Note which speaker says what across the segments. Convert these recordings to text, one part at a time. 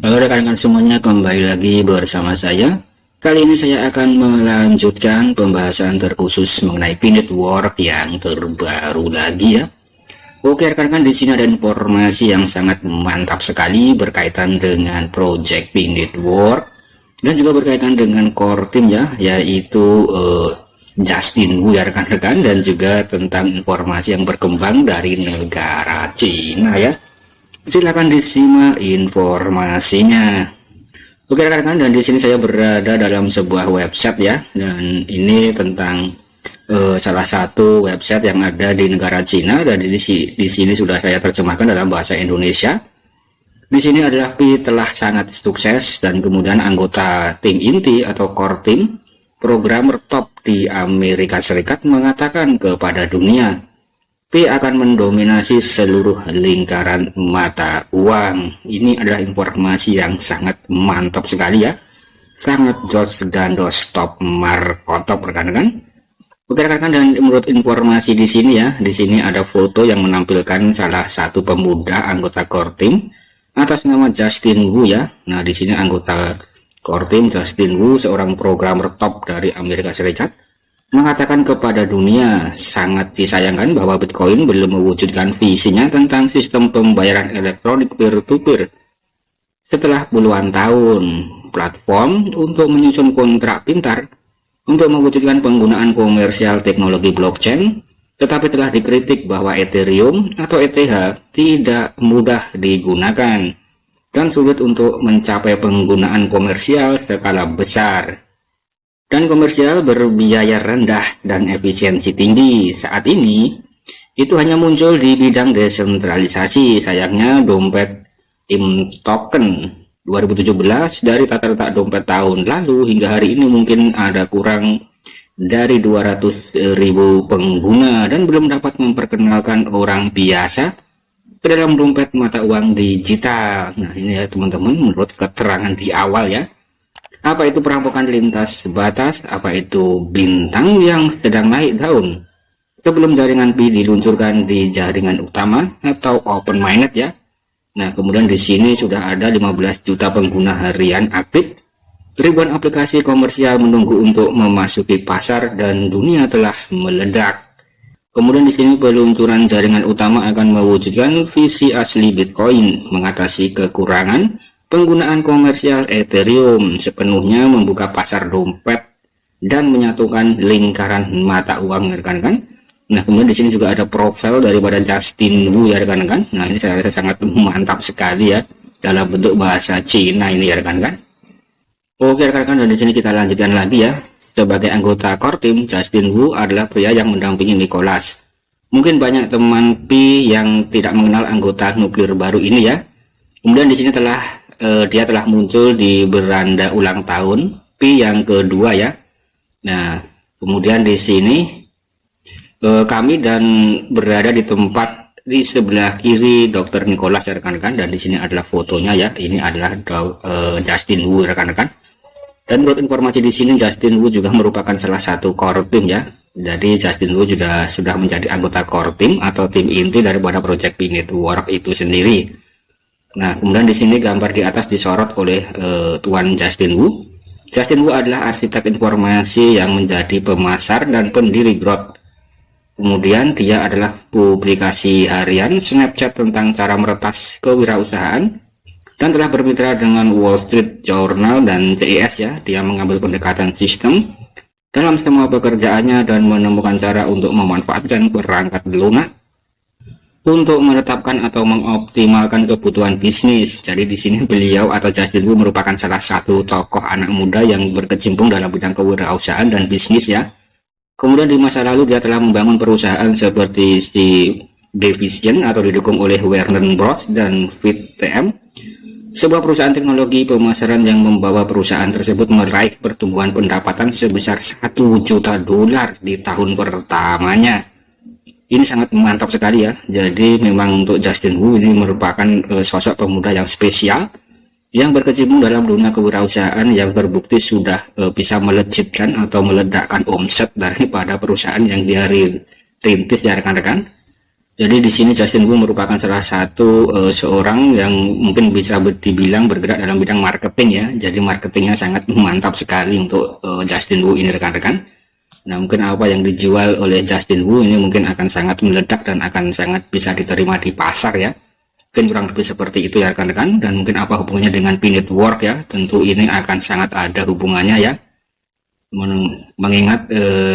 Speaker 1: Halo rekan-rekan semuanya, kembali lagi bersama saya. Kali ini saya akan melanjutkan pembahasan terkhusus mengenai Pinit Work yang terbaru lagi ya. Oke rekan-rekan, di sini ada informasi yang sangat mantap sekali berkaitan dengan project Pinit Work dan juga berkaitan dengan core team ya, yaitu Justin Wu ya rekan-rekan, dan juga tentang informasi yang berkembang dari negara Cina ya. Silakan disimak informasinya. Oke rekan-rekan, dan di sini saya berada dalam sebuah website ya, dan ini tentang salah satu website yang ada di negara Cina, dan di sini sudah saya terjemahkan dalam bahasa Indonesia. Di sini adalah Pi telah sangat sukses dan kemudian anggota tim inti atau core team programmer top di Amerika Serikat mengatakan kepada dunia, Pi akan mendominasi seluruh lingkaran mata uang. Ini adalah informasi yang sangat mantap sekali ya, sangat jos dan dostop markotop rekan-rekan. Oke rekan-rekan, dan menurut informasi di sini ya, di sini ada foto yang menampilkan salah satu pemuda anggota core team atas nama Justin Wu ya. Nah di sini anggota core team Justin Wu, seorang programmer top dari Amerika Serikat, mengatakan kepada dunia sangat disayangkan bahwa Bitcoin belum mewujudkan visinya tentang sistem pembayaran elektronik peer-to-peer. Setelah puluhan tahun, platform untuk menyusun kontrak pintar untuk mewujudkan penggunaan komersial teknologi blockchain, tetapi telah dikritik bahwa Ethereum atau ETH tidak mudah digunakan dan sulit untuk mencapai penggunaan komersial skala besar. Dan komersial berbiaya rendah dan efisiensi tinggi. Saat ini itu hanya muncul di bidang desentralisasi. Sayangnya dompet im token 2017 dari tata letak dompet tahun lalu hingga hari ini mungkin ada kurang dari 200.000 pengguna dan belum dapat memperkenalkan orang biasa ke dalam dompet mata uang digital. Nah ini ya teman-teman, menurut keterangan di awal ya. Apa itu perampokan lintas batas? Apa itu bintang yang sedang naik daun? Sebelum jaringan Pi diluncurkan di jaringan utama atau open mainnet ya. Nah, kemudian di sini sudah ada 15 juta pengguna harian aktif. Ribuan aplikasi komersial menunggu untuk memasuki pasar dan dunia telah meledak. Kemudian di sini peluncuran jaringan utama akan mewujudkan visi asli Bitcoin, mengatasi kekurangan penggunaan komersial Ethereum, sepenuhnya membuka pasar dompet dan menyatukan lingkaran mata uang rekan-rekan. Nah, kemudian di sini juga ada profil daripada Justin Wu ya rekan-rekan. Nah, ini saya rasa sangat mantap sekali ya dalam bentuk bahasa Cina ini ya rekan-rekan. Oke rekan-rekan, dan di sini kita lanjutkan lagi ya. Sebagai anggota core team, Justin Wu adalah pria yang mendampingi Nicholas. Mungkin banyak teman Pi yang tidak mengenal anggota nuklir baru ini ya. Kemudian di sini dia telah muncul di beranda ulang tahun Pi yang kedua ya. Nah, kemudian di sini kami dan berada di tempat di sebelah kiri Dr. Nicholas ya rekan-rekan, dan di sini adalah fotonya ya. Ini adalah Justin Wu rekan-rekan. Dan menurut informasi di sini Justin Wu juga merupakan salah satu core team ya. Jadi Justin Wu juga sudah menjadi anggota core team atau tim inti daripada project Pinit Work itu sendiri. Nah, kemudian di sini gambar di atas disorot oleh Tuan Justin Wu. Justin Wu adalah arsitek informasi yang menjadi pemasar dan pendiri Growth. Kemudian dia adalah publikasi harian Snapchat tentang cara meretas kewirausahaan dan telah bermitra dengan Wall Street Journal dan CES ya. Dia mengambil pendekatan sistem dalam semua pekerjaannya dan menemukan cara untuk memanfaatkan perangkat lunak untuk menetapkan atau mengoptimalkan kebutuhan bisnis. Jadi di sini beliau atau Justin Wu merupakan salah satu tokoh anak muda yang berkecimpung dalam bidang kewirausahaan dan bisnis ya. Kemudian di masa lalu dia telah membangun perusahaan seperti si Division atau didukung oleh Warner Bros dan FitTM, sebuah perusahaan teknologi pemasaran yang membawa perusahaan tersebut meraih pertumbuhan pendapatan sebesar $1 juta di tahun pertamanya. Ini sangat mantap sekali ya. Jadi memang untuk Justin Wu ini merupakan sosok pemuda yang spesial yang berkecimpung dalam dunia kewirausahaan yang terbukti sudah bisa melejitkan atau meledakkan omset daripada perusahaan yang dia rintis ya rekan-rekan. Jadi di sini Justin Wu merupakan salah satu seorang yang mungkin bisa dibilang bergerak dalam bidang marketing ya. Jadi marketingnya sangat mantap sekali untuk Justin Wu ini rekan-rekan. Nah, mungkin apa yang dijual oleh Justin Wu ini mungkin akan sangat meledak dan akan sangat bisa diterima di pasar ya. Mungkin kurang lebih seperti itu ya rekan-rekan. Dan mungkin apa hubungannya dengan Pinetwork ya. Tentu ini akan sangat ada hubungannya ya. Mengingat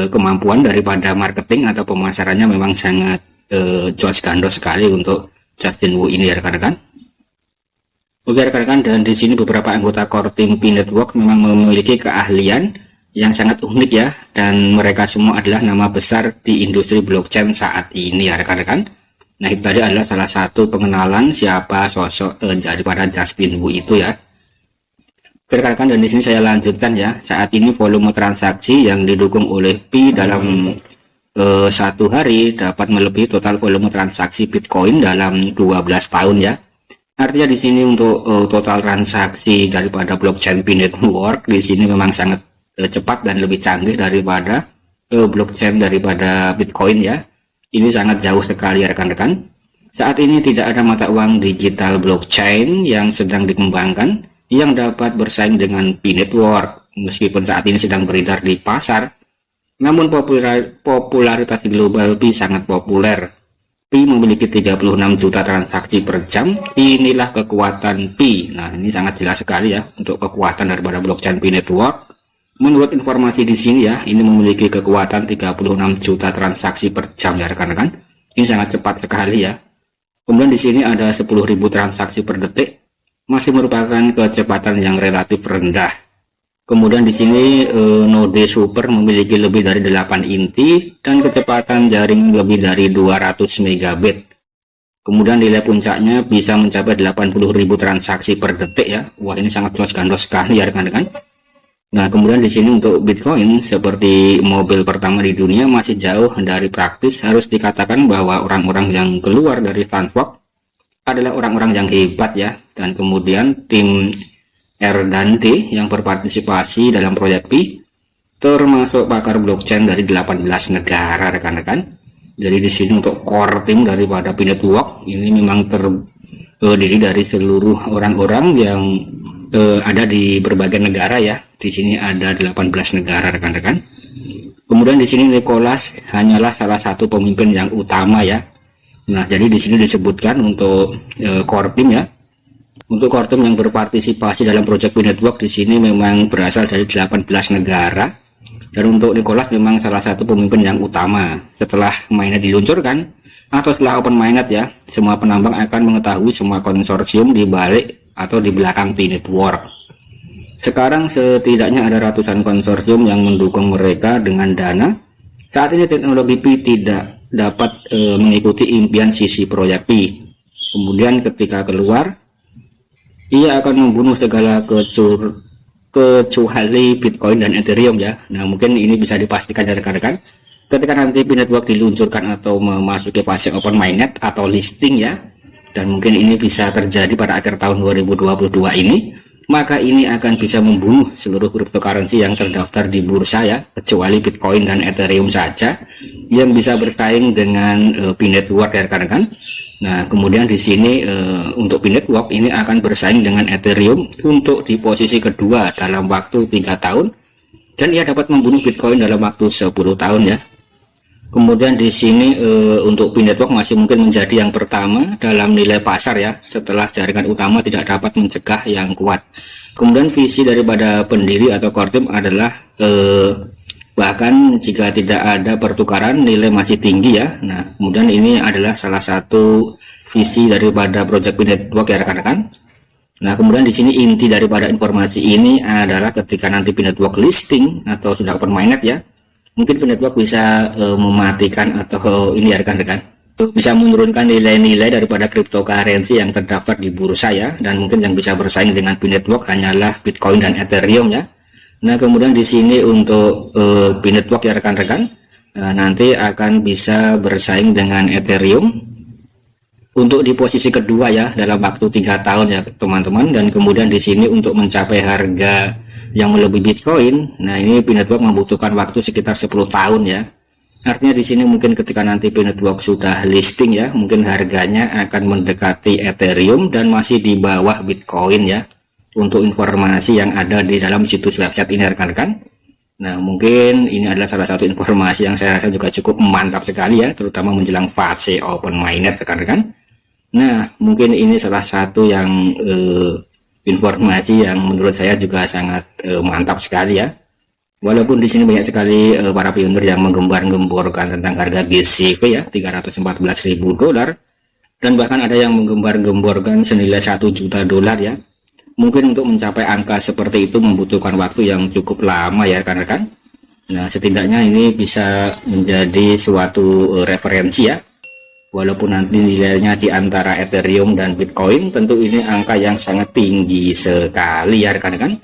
Speaker 1: kemampuan daripada marketing atau pemasarannya memang sangat George gandos sekali untuk Justin Wu ini ya rekan-rekan. Oke rekan-rekan, dan di sini beberapa anggota core team Pinetwork memang memiliki keahlian yang sangat unik ya, dan mereka semua adalah nama besar di industri blockchain saat ini ya rekan-rekan. Nah, itu tadi adalah salah satu pengenalan siapa sosok daripada Justin Wu itu ya. Oke rekan-rekan, dan di sini saya lanjutkan ya. Saat ini volume transaksi yang didukung oleh Pi dalam satu hari dapat melebihi total volume transaksi Bitcoin dalam 12 tahun ya. Artinya di sini untuk total transaksi daripada blockchain Pinetwork di sini memang sangat cepat dan lebih canggih daripada blockchain daripada Bitcoin ya. Ini sangat jauh sekali ya rekan-rekan. Saat ini tidak ada mata uang digital blockchain yang sedang dikembangkan yang dapat bersaing dengan Pinetwork meskipun saat ini sedang beredar di pasar. Namun popularitas di global Pi sangat populer. Pi memiliki 36 juta transaksi per jam. Inilah kekuatan Pi. Nah, ini sangat jelas sekali ya untuk kekuatan daripada blockchain Pinetwork. Menurut informasi di sini ya, ini memiliki kekuatan 36 juta transaksi per jam ya rekan-rekan. Ini sangat cepat sekali ya. Kemudian di sini ada 10.000 transaksi per detik. Masih merupakan kecepatan yang relatif rendah. Kemudian di sini node super memiliki lebih dari 8 inti dan kecepatan jaring lebih dari 200 megabit. Kemudian nilai puncaknya bisa mencapai 80.000 transaksi per detik ya. Wah, ini sangat luas gandos sekali ya rekan-rekan. Nah, kemudian di sini untuk Bitcoin seperti mobil pertama di dunia masih jauh dari praktis. Harus dikatakan bahwa orang-orang yang keluar dari Stanford adalah orang-orang yang hebat ya. Dan kemudian tim R dan D yang berpartisipasi dalam proyek Pi termasuk pakar blockchain dari 18 negara rekan-rekan. Jadi di sini untuk core tim daripada Pinetwork ini memang terdiri dari seluruh orang-orang yang ada di berbagai negara ya. Di sini ada 18 negara rekan-rekan. Kemudian di sini Nicholas hanyalah salah satu pemimpin yang utama ya. Nah, jadi di sini disebutkan untuk core tim ya. Untuk core team yang berpartisipasi dalam proyek Pinetwork di sini memang berasal dari 18 negara. Dan untuk Nicholas memang salah satu pemimpin yang utama. Setelah mainnet diluncurkan atau setelah open mainnet ya, semua penambang akan mengetahui semua konsorsium di balik atau di belakang Pinetwork. Sekarang setidaknya ada ratusan konsorsium yang mendukung mereka dengan dana. Saat ini teknologi Pi tidak dapat mengikuti impian sisi proyek Pi. Kemudian ketika keluar, ia akan membunuh segala kecuali Bitcoin dan Ethereum ya. Nah, mungkin ini bisa dipastikan ya rekan-rekan. Ketika nanti Pinetwork diluncurkan atau memasuki fase open mainnet atau listing ya, dan mungkin ini bisa terjadi pada akhir tahun 2022 ini, maka ini akan bisa membunuh seluruh cryptocurrency yang terdaftar di bursa ya, kecuali Bitcoin dan Ethereum saja yang bisa bersaing dengan Pinetwork ya rekan-rekan. Nah, kemudian di sini untuk Pinetwork ini akan bersaing dengan Ethereum untuk di posisi kedua dalam waktu 3 tahun, dan ia dapat membunuh Bitcoin dalam waktu 10 tahun ya. Kemudian di sini untuk Pinetwork masih mungkin menjadi yang pertama dalam nilai pasar ya, setelah jaringan utama tidak dapat mencegah yang kuat. Kemudian visi daripada pendiri atau core team adalah bahkan jika tidak ada pertukaran nilai masih tinggi ya. Nah, kemudian ini adalah salah satu visi daripada project Pinetwork ya rekan-rekan. Nah, kemudian di sini inti daripada informasi ini adalah ketika nanti Pinetwork listing atau sudah open mainnet ya, mungkin Pinetwork bisa mematikan atau ini ya rekan-rekan, bisa menurunkan nilai-nilai daripada cryptocurrency yang terdaftar di bursa ya, dan mungkin yang bisa bersaing dengan Pinetwork hanyalah Bitcoin dan Ethereum ya. Nah, kemudian di sini untuk Pinetwork ya rekan-rekan, nanti akan bisa bersaing dengan Ethereum untuk di posisi kedua ya dalam waktu 3 tahun ya teman-teman. Dan kemudian di sini untuk mencapai harga yang melebihi Bitcoin, nah ini Pinetwork membutuhkan waktu sekitar 10 tahun ya. Artinya di sini mungkin ketika nanti P-Network sudah listing ya, mungkin harganya akan mendekati Ethereum dan masih di bawah Bitcoin ya. Untuk informasi yang ada di dalam situs website ini rekan-rekan. Nah, mungkin ini adalah salah satu informasi yang saya rasa juga cukup mantap sekali ya, terutama menjelang fase open mainnet rekan-rekan. Nah, mungkin ini salah satu yang informasi yang menurut saya juga sangat mantap sekali ya. Walaupun di sini banyak sekali para pionir yang menggembar-gemborkan tentang harga GCV ya, $314.000, dan bahkan ada yang menggembar-gemborkan senilai $1 juta ya. Mungkin untuk mencapai angka seperti itu membutuhkan waktu yang cukup lama ya rekan-rekan. Nah, setidaknya ini bisa menjadi suatu referensi ya. Walaupun nanti nilainya di antara Ethereum dan Bitcoin, tentu ini angka yang sangat tinggi sekali ya rekan-rekan.